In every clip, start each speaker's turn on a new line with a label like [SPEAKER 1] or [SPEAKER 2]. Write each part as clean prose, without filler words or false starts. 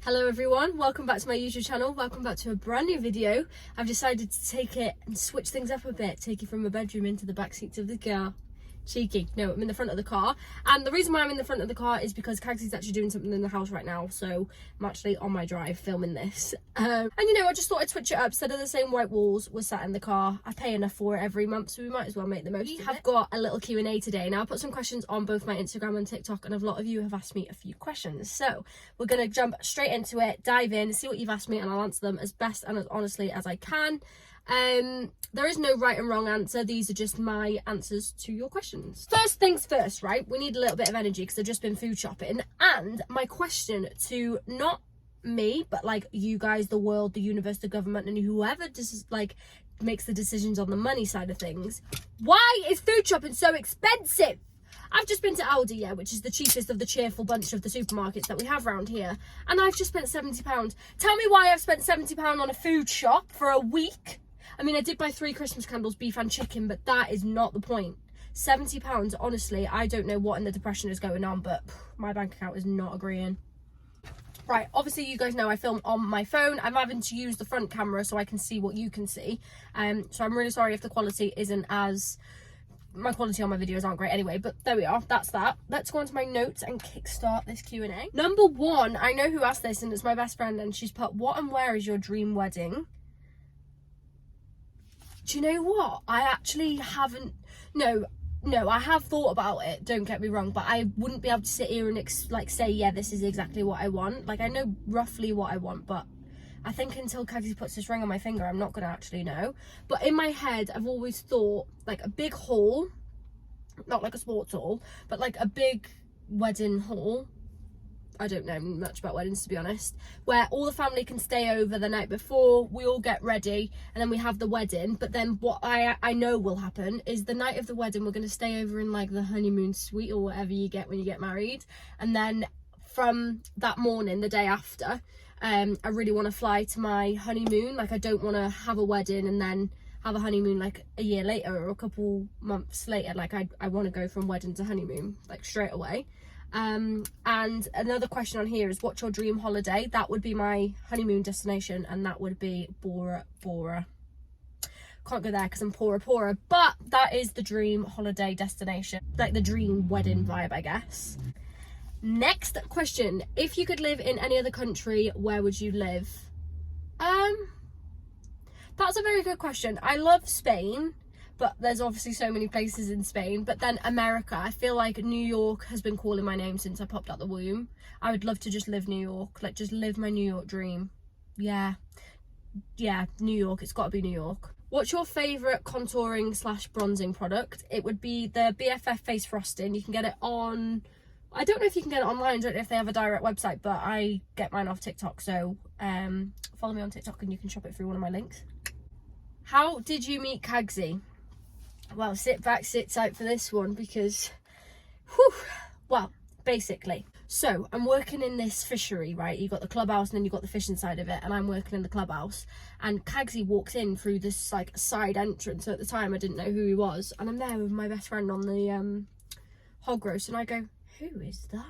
[SPEAKER 1] Hello everyone, welcome back to my YouTube channel, welcome back to a brand new video. I've decided to take it and switch things up a bit, take you from my bedroom into the back seats of the car. Cheeky. No, I'm in the front of the car, and the reason why I'm in the front of the car is because Kagsy's actually doing something in the house right now, so I'm actually on my drive filming this. And you know, I just thought I'd switch it up. Instead of the same white walls, we're sat in the car. I pay enough for it every month, so we might as well make the most of it. We have got a little Q&A today. Now, I put some questions on both my Instagram and TikTok, and a lot of you have asked me a few questions, so we're gonna jump straight into it, dive in, see what you've asked me, and I'll answer them as best and as honestly as I can. There is no right and wrong answer. These are just my answers to your questions. First things first, right? We need a little bit of energy because I've just been food shopping, and my question to not me, but like you guys, the world, the universe, the government, and whoever just like makes the decisions on the money side of things. Why is food shopping so expensive? I've just been to Aldi, yeah, which is the cheapest of the cheerful bunch of the supermarkets that we have around here, and I've just spent £70. Tell me why I've spent £70 on a food shop for a week. I mean, I did buy 3 Christmas candles, beef and chicken, but that is not the point. £70, honestly, I don't know what in the depression is going on, but my bank account is not agreeing. Right, obviously you guys know I film on my phone. I'm having to use the front camera so I can see what you can see. So I'm really sorry if the quality isn't as... My quality on my videos aren't great anyway, but there we are, that's that. Let's go on to my notes and kickstart this Q&A. Number 1, I know who asked this, and it's my best friend, and she's put, what and where is your dream wedding? Do you know what? I actually haven't... No, I have thought about it, don't get me wrong, but I wouldn't be able to sit here and say, yeah, this is exactly what I want. Like, I know roughly what I want, but I think until Kagsy puts this ring on my finger, I'm not going to actually know. But in my head, I've always thought, like, a big hall, not like a sports hall, but like a big wedding hall. I don't know much about weddings, to be honest, where all the family can stay over the night before, we all get ready, and then we have the wedding. But then what I know will happen is the night of the wedding, we're going to stay over in like the honeymoon suite or whatever you get when you get married. And then from that morning, the day after, I really want to fly to my honeymoon. Like, I don't want to have a wedding and then have a honeymoon like a year later or a couple months later. Like, I want to go from wedding to honeymoon, like, straight away. And another question on here is, what's your dream holiday? That would be my honeymoon destination, and that would be Bora Bora. Can't go there because I'm poorer, but that is the dream holiday destination, like the dream wedding vibe, I guess. Next question, if you could live in any other country, where would you live? That's a very good question. I love Spain, but there's obviously so many places in Spain. But then America, I feel like New York has been calling my name since I popped out the womb. I would love to just live New York, like just live my New York dream. Yeah, New York, it's got to be New York. What's your favourite contouring / bronzing product? It would be the BFF Face Frosting. You can get it on... I don't know if you can get it online, I don't know if they have a direct website, but I get mine off TikTok, so follow me on TikTok and you can shop it through one of my links. How did you meet Kagsy? Well, sit back, sit tight for this one because, well, basically. So, I'm working in this fishery, right? You've got the clubhouse and then you've got the fishing side of it, and I'm working in the clubhouse. And Kagsy walks in through this, like, side entrance. So at the time, I didn't know who he was. And I'm there with my best friend on the hog roast, and I go, who is that?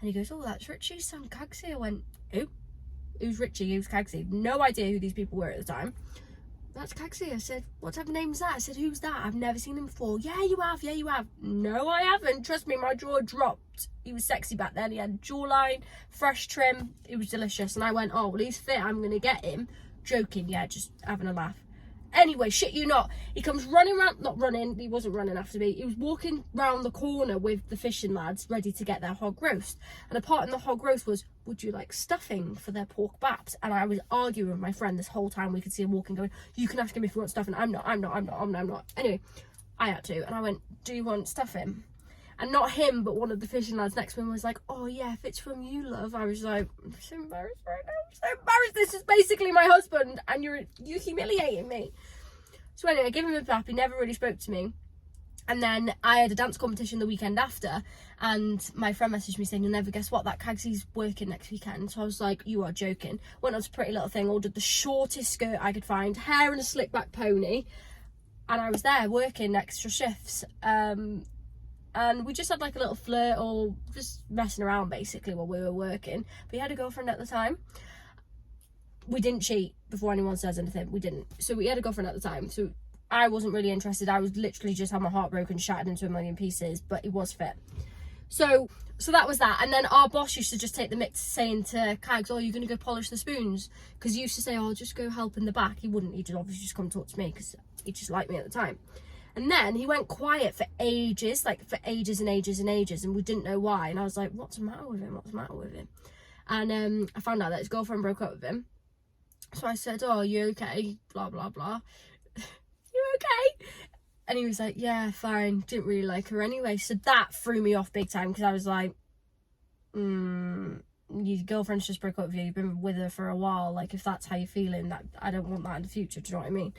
[SPEAKER 1] And he goes, oh, that's Richie's son, Kagsy. I went, who? Who's Richie? Who's Kagsy? No idea who these people were at the time. That's Kagsy. I said, what type of name is that? I said, who's that? I've never seen him before. Yeah, you have. No, I haven't. Trust me, my jaw dropped. He was sexy back then. He had jawline, fresh trim. It was delicious. And I went, oh, well, he's fit. I'm going to get him. Joking. Yeah, just having a laugh. Anyway, shit you not. He comes running around, not running, he wasn't running after me. He was walking round the corner with the fishing lads ready to get their hog roast. And a part in the hog roast was, would you like stuffing for their pork baps? And I was arguing with my friend this whole time. We could see him walking going, you can ask him if you want stuffing. I'm not. Anyway, I had to. And I went, do you want stuffing? And not him, but one of the fishing lads next to him was like, oh yeah, if it's from you, love. I was like, I'm so embarrassed right now. I'm so embarrassed. This is basically my husband and you're humiliating me. So anyway, I gave him a bap. He never really spoke to me. And then I had a dance competition the weekend after, and my friend messaged me saying, you'll never guess what, that Kagsy's working next weekend. So I was like, you are joking. Went on to Pretty Little Thing, ordered the shortest skirt I could find, hair and a slick back pony, and I was there working extra shifts. and we just had like a little flirt or just messing around basically while we were working. But he had a girlfriend at the time. We didn't cheat, before anyone says anything, we didn't. So we had a girlfriend at the time, so I wasn't really interested. I was literally just had my heart broken, shattered into a million pieces, but it was fit. So that was that. And then our boss used to just take the mick saying to Kags, oh, you're going to go polish the spoons? Because he used to say, oh, I'll just go help in the back. He wouldn't. He'd obviously just come talk to me because he just liked me at the time. And then he went quiet for ages, like for ages and ages and ages, and we didn't know why. And I was like, what's the matter with him? What's the matter with him? And I found out that his girlfriend broke up with him. So I said, oh, you okay? Blah, blah, blah. You okay? And he was like, yeah, fine. Didn't really like her anyway. So that threw me off big time, because I was like, your girlfriend's just broke up with you. You've been with her for a while. Like, if that's how you're feeling, that I don't want that in the future. Do you know what I mean?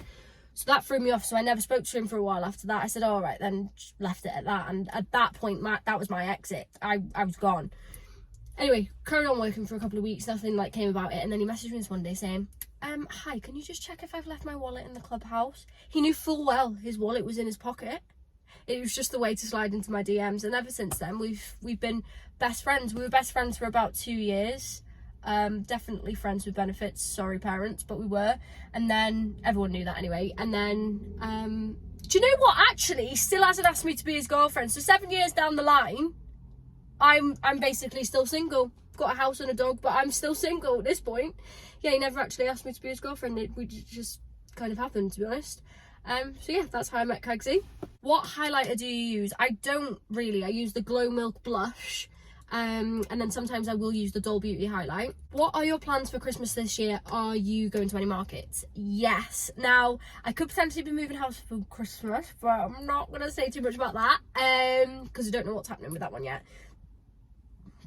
[SPEAKER 1] So that threw me off. So I never spoke to him for a while after that. I said, all right, then just left it at that. And at that point, that was my exit. I was gone. Anyway, carried on working for a couple of weeks. Nothing like came about it. And then he messaged me this one day saying, hi, can you just check if I've left my wallet in the clubhouse? He knew full well his wallet was in his pocket. It was just the way to slide into my DMs. And ever since then, we've been best friends. We were best friends for about 2 years. Definitely friends with benefits. Sorry, parents, but we were. And then everyone knew that anyway. And then, do you know what? Actually, he still hasn't asked me to be his girlfriend. So 7 years down the line, I'm basically still single. Got a house and a dog, but I'm still single at this point. Yeah, he never actually asked me to be his girlfriend. We just kind of happened, to be honest. So yeah, that's how I met Kagsy. What highlighter do you use? I don't really. I use the Glow Milk blush. And then sometimes I will use the Doll Beauty highlight. What are your plans for Christmas this year? Are you going to any markets? Yes. Now, I could potentially be moving house for Christmas, but I'm not going to say too much about that, because I don't know what's happening with that one yet.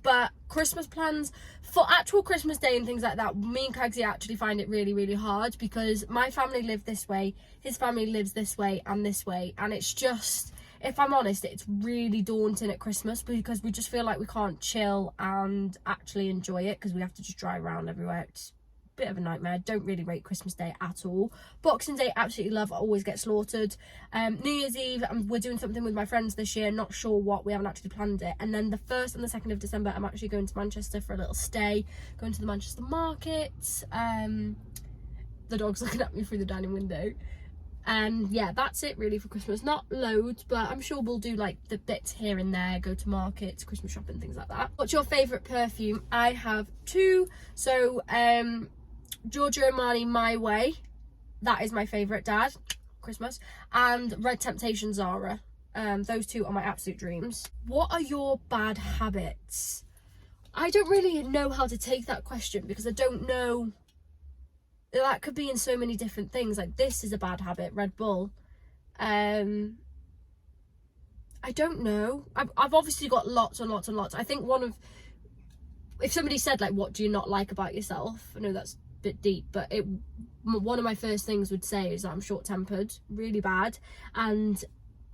[SPEAKER 1] But Christmas plans for actual Christmas Day and things like that, me and Kagsy actually find it really, really hard, because my family live this way, his family lives this way, and it's just, if I'm honest, it's really daunting at Christmas, because we just feel like we can't chill and actually enjoy it, because we have to just drive around everywhere. It's a bit of a nightmare. I don't really rate Christmas Day at all. Boxing Day, absolutely love. I always get slaughtered. New Year's Eve, we're doing something with my friends this year, not sure what, we haven't actually planned it. And then the 1st and the 2nd of December, I'm actually going to Manchester for a little stay, going to the Manchester market. The dog's looking at me through the dining window. And yeah, that's it really for Christmas. Not loads, but I'm sure we'll do like the bits here and there, go to markets, Christmas shopping, things like that. What's your favourite perfume? I have 2. So Giorgio Armani My Way, that is my favourite, Dad, Christmas, and Red Temptation Zara. Those 2 are my absolute dreams. What are your bad habits? I don't really know how to take that question, because I don't know. That could be in so many different things. Like, this is a bad habit, Red Bull. I don't know. I've obviously got lots and lots and lots. I think if somebody said like, what do you not like about yourself? I know that's bit deep, but one of my first things would say is that I'm short-tempered, really bad, and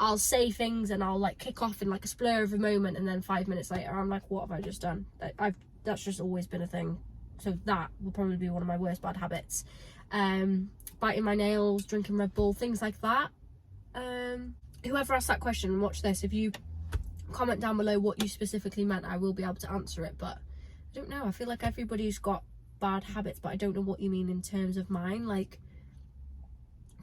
[SPEAKER 1] I'll say things and I'll like kick off in like a splur of a moment, and then 5 minutes later I'm like, what have I just done? That's just always been a thing. So that will probably be one of my worst bad habits. Biting my nails, drinking Red Bull, things like that. Whoever asked that question, watch this, if you comment down below what you specifically meant, I will be able to answer it. But I don't know, I feel like everybody's got bad habits, but I don't know what you mean in terms of mine. Like,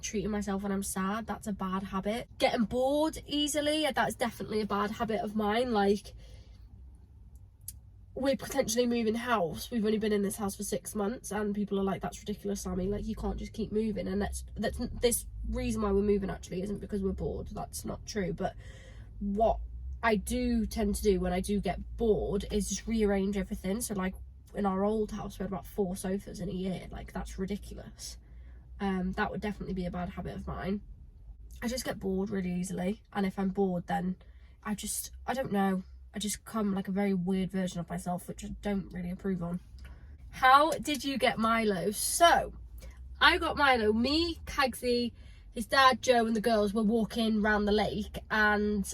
[SPEAKER 1] treating myself when I'm sad, that's a bad habit. Getting bored easily, that's definitely a bad habit of mine. Like, we're potentially moving house. We've only been in this house for 6 months, and people are like, that's ridiculous, Sammie, like, you can't just keep moving. And that's this reason why we're moving actually isn't because we're bored. That's not true. But what I do tend to do when I do get bored is just rearrange everything. So like, in our old house we had about 4 sofas in a year. Like, that's ridiculous. That would definitely be a bad habit of mine. I just get bored really easily, and if I'm bored, then I don't know, I just come like a very weird version of myself, which I don't really approve on. How did you get Milo? So I got Milo, me, Kagsy, his dad, Joe, and the girls were walking around the lake, and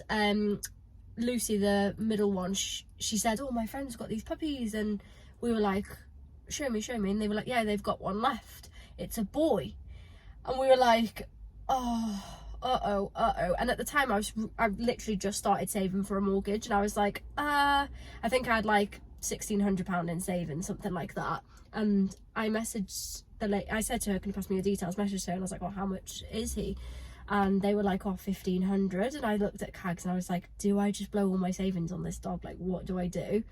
[SPEAKER 1] Lucy, the middle one, she said, oh, my friend's got these puppies, and we were like, show me, and they were like, yeah, they've got one left, it's a boy. And we were like, oh, And at the time I literally just started saving for a mortgage, and I was like, I think I had like £1,600 in savings, something like that. And I messaged I said to her, can you pass me your details? Messaged her, and I was like, well, how much is he? And they were like, oh, 1,500. And I looked at Cags and I was like, do I just blow all my savings on this dog? Like, what do I do?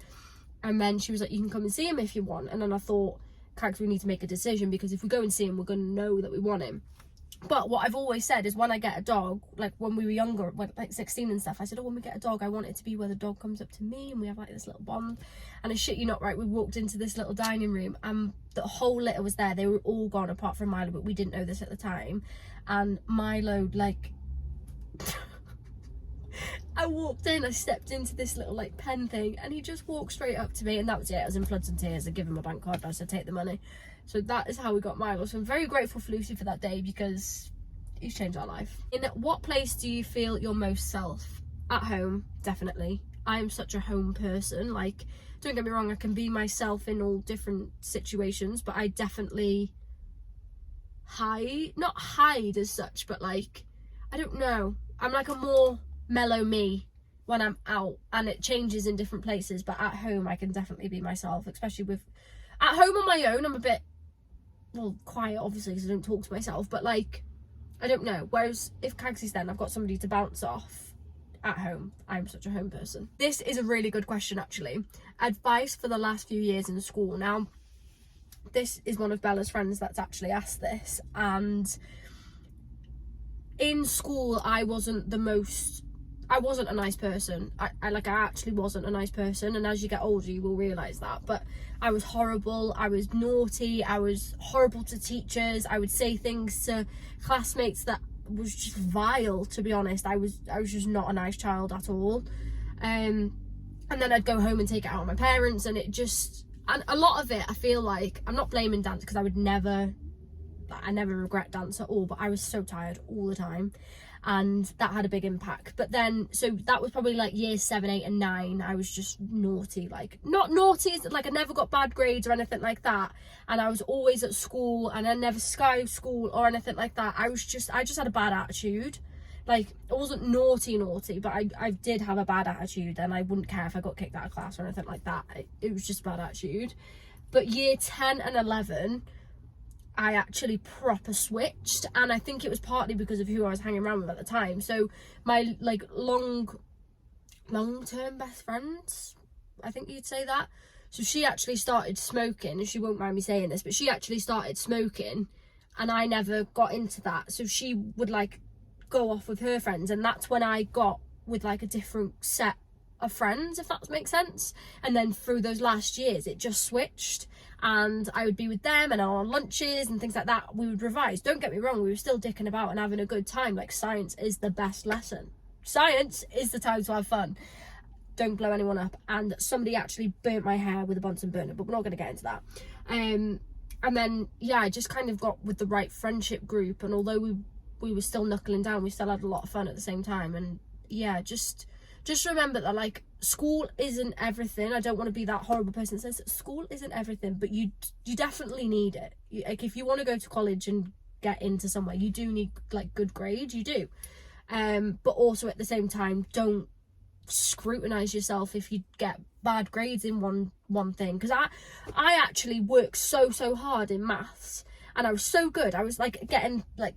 [SPEAKER 1] And then she was like, you can come and see him if you want. And then I thought, Cags, we need to make a decision, because if we go and see him, we're going to know that we want him. But what I've always said is, when I get a dog, like when we were younger, like 16 and stuff, I said, oh, when we get a dog, I want it to be where the dog comes up to me and we have like this little bond. And I shit you not, right, we walked into this little dining room and the whole litter was there. They were all gone apart from Milo, but we didn't know this at the time. And Milo, like, I walked in, I stepped into this little like pen thing, and he just walked straight up to me, and that was it. I was in floods and tears. I give him my bank card and I said, take the money. So that is how we got Milo. So I'm very grateful for Lucy for that day, because he's changed our life. In what place do you feel your most self? At home, definitely. I'm such a home person. Like, don't get me wrong, I can be myself in all different situations, but I definitely not hide as such, but like, I don't know, I'm like a more mellow me when I'm out, and it changes in different places. But at home I can definitely be myself, especially with at home on my own. I'm a bit, well, quiet obviously because I don't talk to myself, but like, I don't know, whereas if Kagsy's then I've got somebody to bounce off. At home, I'm such a home person. This is a really good question actually. Advice for the last few years in school. Now, this is one of Bella's friends that's actually asked this, and in school I wasn't a nice person. I actually wasn't a nice person, and as you get older you will realise that. But I was horrible, I was naughty, I was horrible to teachers, I would say things to classmates that was just vile, to be honest. I was just not a nice child at all. And then I'd go home and take it out on my parents, and and a lot of it, I feel like, I'm not blaming dance, because I never regret dance at all, but I was so tired all the time, and that had a big impact. But then, so that was probably like years 7, 8 and 9. I was just naughty, like, not naughty, like I never got bad grades or anything like that, and I was always at school, and I never skived school or anything like that. I just had a bad attitude. Like, I wasn't naughty, but I did have a bad attitude, and I wouldn't care if I got kicked out of class or anything like that. It was just a bad attitude. But year 10 and 11, I actually proper switched, and I think it was partly because of who I was hanging around with at the time. So my like long-term best friends, I think you'd say that. So she actually started smoking, and she won't mind me saying this, but she actually started smoking, and I never got into that. So she would like go off with her friends, and that's when I got with like a different set of friends, if that makes sense. And then through those last years it just switched, and I would be with them, and on lunches and things like that we would revise. Don't get me wrong, we were still dicking about and having a good time. Like, science is the best lesson, science is the time to have fun. Don't blow anyone up. And somebody actually burnt my hair with a Bunsen burner, but we're not going to get into that. And then yeah, I just kind of got with the right friendship group, and although we were still knuckling down, we still had a lot of fun at the same time. And yeah, just remember that, like, school isn't everything. I don't want to be that horrible person that says that school isn't everything, but you definitely need it. Like, if you want to go to college and get into somewhere, you do need like good grades, you do. But also at the same time, don't scrutinize yourself if you get bad grades in one thing, because I actually worked so hard in maths, and I was so good. I was like getting like,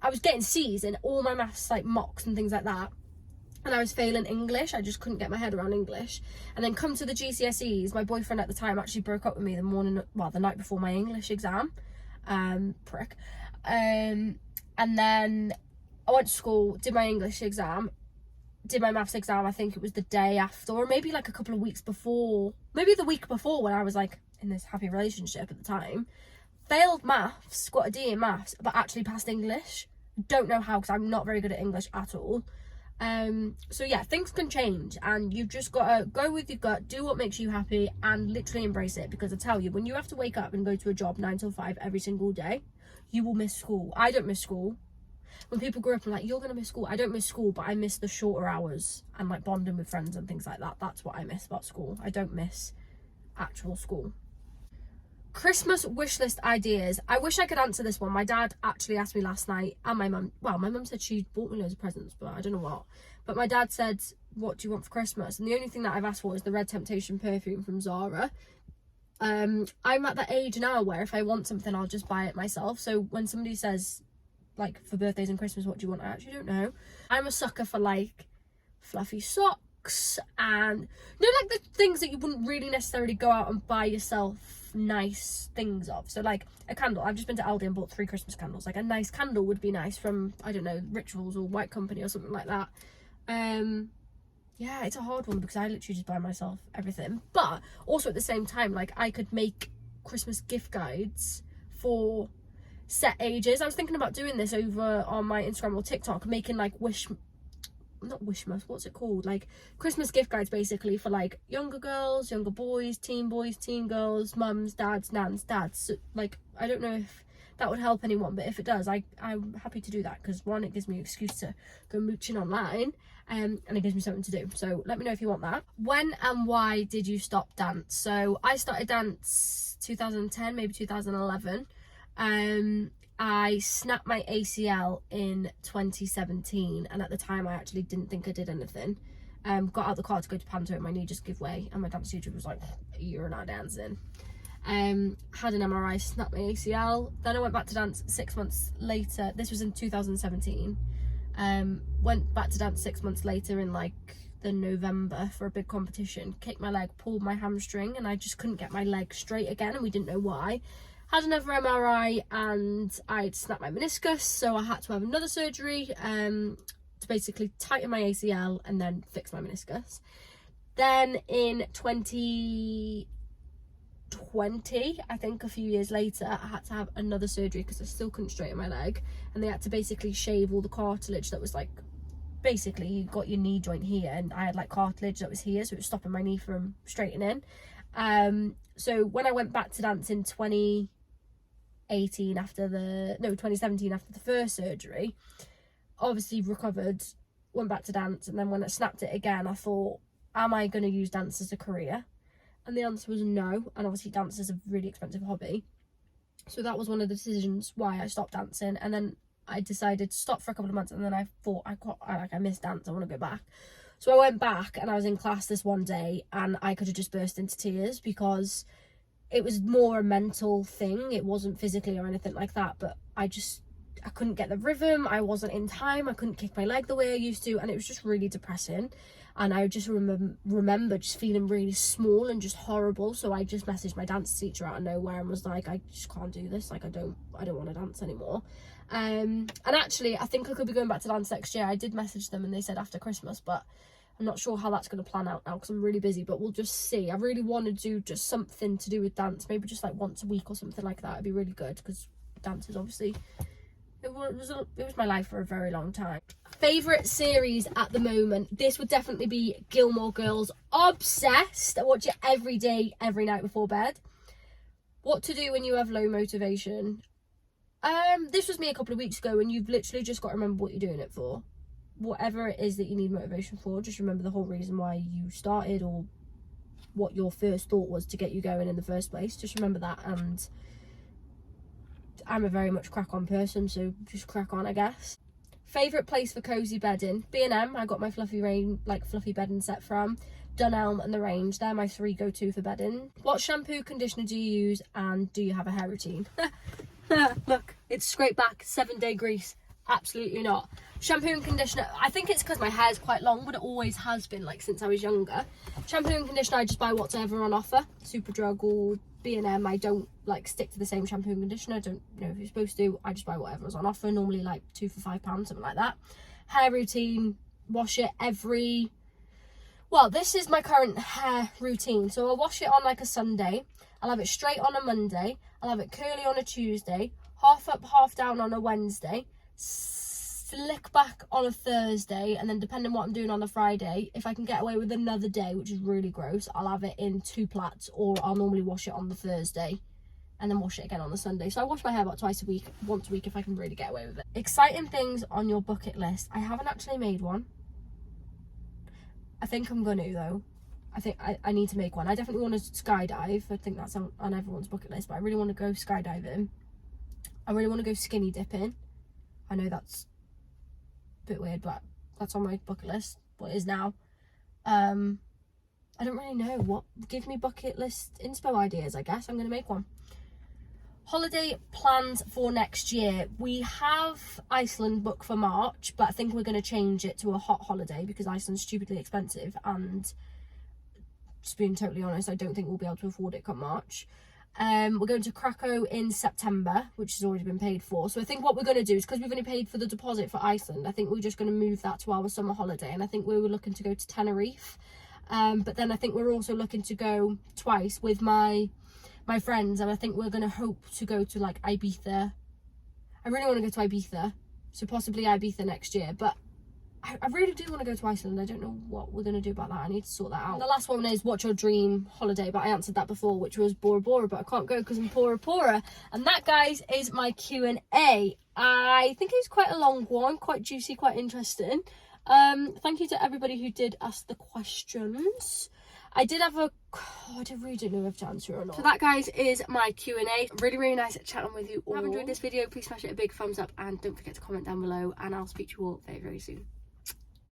[SPEAKER 1] I was getting C's in all my maths, like mocks and things like that, and I was failing English. I just couldn't get my head around English. And then come to the GCSEs, my boyfriend at the time actually broke up with me the night before my English exam. Prick. And then I went to school, did my English exam, did my maths exam, I think it was the day after, or maybe like a couple of weeks before, maybe the week before, when I was like in this happy relationship at the time. Failed maths, got a D in maths, but actually passed English. Don't know how, because I'm not very good at English at all. So yeah, things can change, and you've just got to go with your gut, do what makes you happy, and literally embrace it. Because I tell you, when you have to wake up and go to a job 9 till 5 every single day, you will miss school. I don't miss school. When people grow up and like, you're gonna miss school, I don't miss school, but I miss the shorter hours and like bonding with friends and things like that. That's what I miss about school. I don't miss actual school. Christmas wish list ideas. I wish I could answer this one. My dad actually asked me last night, and my mum, well, my mum said she bought me loads of presents, but I don't know what. But my dad said, what do you want for Christmas? And the only thing that I've asked for is the Red Temptation perfume from Zara. I'm at that age now where if I want something, I'll just buy it myself. So when somebody says, like, for birthdays and Christmas, what do you want? I actually don't know. I'm a sucker for, like, fluffy socks and, you know, like the things that you wouldn't really necessarily go out and buy yourself nice things of. So, like, a candle. I've just been to Aldi and bought 3 Christmas candles. Like, a nice candle would be nice from, I don't know, Rituals or White Company or something like that. Yeah, it's a hard one because I literally just buy myself everything. But also at the same time, like, I could make Christmas gift guides for set ages. I was thinking about doing this over on my Instagram or TikTok, making like not Wishmas, what's it called? Like Christmas gift guides basically for like younger girls, younger boys, teen girls, mums, dads, nans, dads. So, like, I don't know if that would help anyone, but if it does, I'm happy to do that because one, it gives me an excuse to go mooching online, and it gives me something to do. So let me know if you want that. When and why did you stop dance? So I started dance 2010, maybe 2011. I snapped my ACL in 2017, and at the time I actually didn't think I did anything. Got out of the car to go to Panto and my knee just gave way, and my dance teacher was like, you're not dancing. Had an MRI, snapped my ACL. Then I went back to dance 6 months later. This was in 2017. Went back to dance 6 months later in like the November for a big competition. Kicked my leg, pulled my hamstring, and I just couldn't get my leg straight again, and we didn't know why. Had another MRI and I'd snapped my meniscus, so I had to have another surgery to basically tighten my ACL and then fix my meniscus. Then in 2020, I think a few years later, I had to have another surgery because I still couldn't straighten my leg, and they had to basically shave all the cartilage that was like, basically you got your knee joint here and I had like cartilage that was here, so it was stopping my knee from straightening. So when I went back to dance in 2017 after the first surgery, obviously recovered, went back to dance, and then when I snapped it again, I thought, am I going to use dance as a career? And the answer was no, and obviously dance is a really expensive hobby. So that was one of the decisions why I stopped dancing, and then I decided to stop for a couple of months, and then I thought, I miss dance, I want to go back. So I went back and I was in class this one day and I could have just burst into tears because it was more a mental thing. It wasn't physically or anything like that, but I couldn't get the rhythm. I wasn't in time. I couldn't kick my leg the way I used to, and it was just really depressing. And I just remember just feeling really small and just horrible. So I just messaged my dance teacher out of nowhere and was like, I just can't do this. Like, I don't want to dance anymore. And actually, I think I could be going back to dance next year. I did message them and they said after Christmas, but I'm not sure how that's going to plan out now because I'm really busy, but we'll just see. I really want to do just something to do with dance, maybe just like once a week or something like that. It'd be really good because dance is obviously, it was my life for a very long time. Favourite series at the moment, this would definitely be Gilmore Girls. Obsessed. I watch it every day, every night before bed. What to do when you have low motivation? This was me a couple of weeks ago, and you've literally just got to remember what you're doing it for. Whatever it is that you need motivation for, just remember the whole reason why you started, or what your first thought was to get you going in the first place. Just remember that, and I'm a very much crack on person, so just crack on, I guess. Favourite place for cosy bedding? B&M. I got my fluffy bedding set from. Dunelm and The Range. They're my 3 go-to for bedding. What shampoo, conditioner do you use, and do you have a hair routine? Look, it's straight back, 7-day grease. Absolutely not. Shampoo and conditioner, I think it's because my hair is quite long, but it always has been, like, since I was younger. Shampoo and conditioner, I just buy whatever on offer. Superdrug or B&M. I don't like stick to the same shampoo and conditioner. I don't know if you're supposed to. I just buy whatever's on offer, normally like 2 for £5, something like that. Hair routine, wash it this is my current hair routine. So I'll wash it on like a Sunday, I'll have it straight on a Monday, I'll have it curly on a Tuesday, half up, half down on a Wednesday, slick back on a Thursday, and then depending on what I'm doing on a Friday, if I can get away with another day, which is really gross, I'll have it in 2 plaits, or I'll normally wash it on the Thursday and then wash it again on the Sunday. So I wash my hair about once a week if I can really get away with it. Exciting things on your bucket list. I haven't actually made one. I think I'm gonna though. I think I need to make one. I definitely want to skydive. I think that's on everyone's bucket list, but I really want to go skydiving. I really want to go skinny dipping. I know that's a bit weird, but that's on my bucket list. What it is now. I don't really know what. Give me bucket list inspo ideas, I guess. I'm going to make one. Holiday plans for next year. We have Iceland booked for March, but I think we're going to change it to a hot holiday because Iceland's stupidly expensive, and just being totally honest, I don't think we'll be able to afford it come March. We're going to Krakow in September, which has already been paid for. So I think what we're going to do is, because we've only paid for the deposit for Iceland, I think we're just going to move that to our summer holiday. And I think we were looking to go to Tenerife. But then I think we're also looking to go twice with my friends, and I think we're going to hope to go to like Ibiza. I really want to go to Ibiza, so possibly Ibiza next year, but I really do want to go to Iceland. I don't know what we're going to do about that. I need to sort that out. And the last one is what's your dream holiday, but I answered that before, which was Bora Bora, but I can't go because I'm Bora Bora. And that, guys, is my Q&A. I think it's quite a long one, quite juicy, quite interesting. Thank you to everybody who did ask the questions. I did have I really don't know if to answer or not. So that, guys, is my Q&A. Really, really nice chatting with you all. If you have enjoyed this video, please smash it a big thumbs up and don't forget to comment down below, and I'll speak to you all very, very soon.